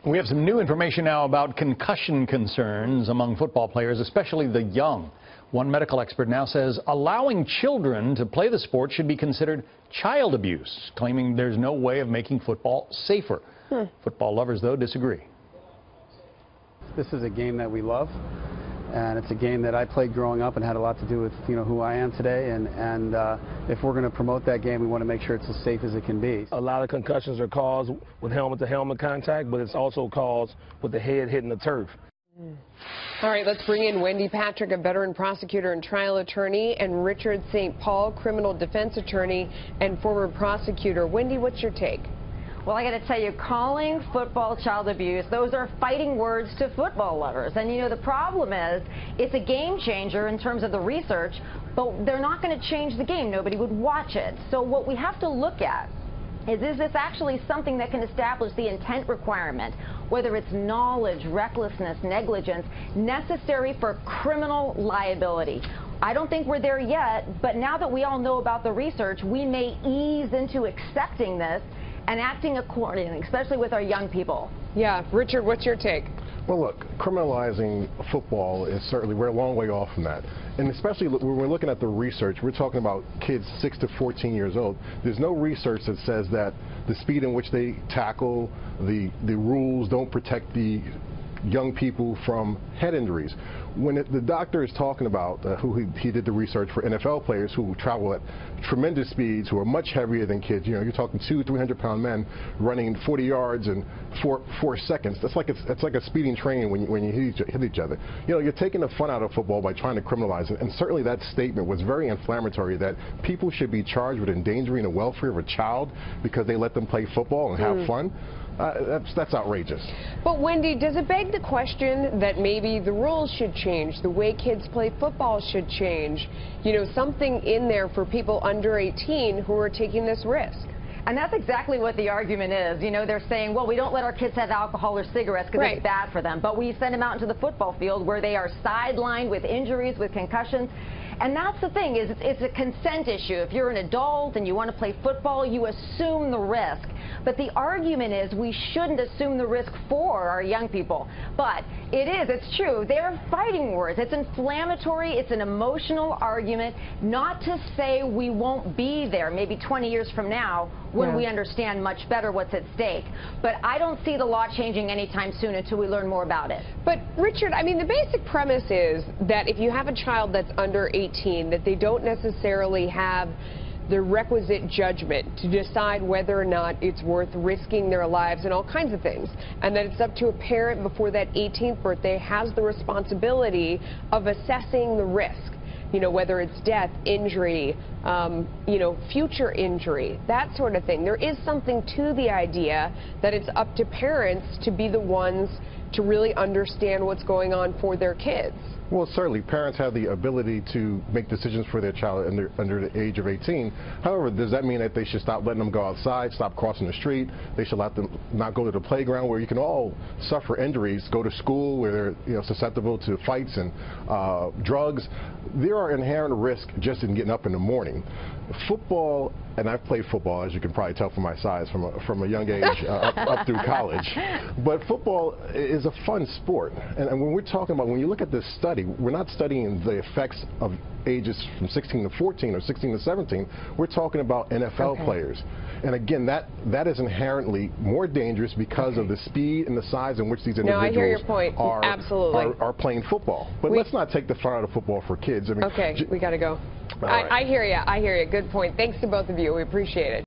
We have some new information now about concussion concerns among football players, especially the young. One medical expert now says allowing children to play the sport should be considered child abuse, claiming there's no way of making football safer. Football lovers, though, disagree. This is a game that we love, and it's a game that I played growing up and had a lot to do with, who I am today. And if we're going to promote that game, we want to make sure it's as safe as it can be. A lot of concussions are caused with helmet-to-helmet contact, but it's also caused with the head hitting the turf. All right, let's bring in Wendy Patrick, a veteran prosecutor and trial attorney, and Richard St. Paul, criminal defense attorney and former prosecutor. Wendy, what's your take? Well, I got to tell you, calling football child abuse, those are fighting words to football lovers. And, the problem is it's a game changer in terms of the research, but they're not going to change the game. Nobody would watch it. So what we have to look at is this actually something that can establish the intent requirement, whether it's knowledge, recklessness, negligence, necessary for criminal liability. I don't think we're there yet, but now that we all know about the research, we may ease into accepting this and acting accordingly, especially with our young people. Yeah, Richard, what's your take? Well, look, criminalizing football is certainly, we're a long way off from that. And especially when we're looking at the research, we're talking about kids 6 to 14 years old. There's no research that says that the speed in which they tackle, the rules don't protect the young people from head injuries. When the doctor is talking about who he did the research for NFL players who travel at tremendous speeds, who are much heavier than kids. You're talking 200-300-pound men running 40 yards in 4 seconds. It's like a speeding train when you hit each other. You're taking the fun out of football by trying to criminalize it. And certainly that statement was very inflammatory, that people should be charged with endangering the welfare of a child because they let them play football and have fun. That's outrageous. But Wendy, does it beg the question that maybe the rules should change, the way kids play football should change? Something in there for people under 18 who are taking this risk. And that's exactly what the argument is. They're saying, well, we don't let our kids have alcohol or cigarettes because it's bad for them. But we send them out into the football field where they are sidelined with injuries, with concussions. And that's the thing, is it's a consent issue. If you're an adult and you want to play football, you assume the risk. But the argument is we shouldn't assume the risk for our young people. But it's true. They're fighting words. It's inflammatory. It's an emotional argument. Not to say we won't be there maybe 20 years from now when we understand much better what's at stake. But I don't see the law changing anytime soon until we learn more about it. But Richard, the basic premise is that if you have a child that's under 18, that they don't necessarily have the requisite judgment to decide whether or not it's worth risking their lives and all kinds of things, and that it's up to a parent before that 18th birthday has the responsibility of assessing the risk, whether it's death, injury, future injury, that sort of thing. There is something to the idea that it's up to parents to be the ones to really understand what's going on for their kids. Well, certainly, parents have the ability to make decisions for their child under the age of 18. However, does that mean that they should stop letting them go outside, stop crossing the street? They should let them not go to the playground where you can all suffer injuries, go to school where they're susceptible to fights and drugs. There are inherent risks just in getting up in the morning. Football, and I've played football, as you can probably tell from my size, from a young age up through college. But football is a fun sport. And when we're talking about, when you look at this study, we're not studying the effects of ages from 16 to 14 or 16 to 17. We're talking about NFL players. And again, that is inherently more dangerous because of the speed and the size in which these individuals I hear your point. are playing football. But let's not take the fun out of football for kids. Okay, we got to go. I hear you. Good point. Thanks to both of you. We appreciate it.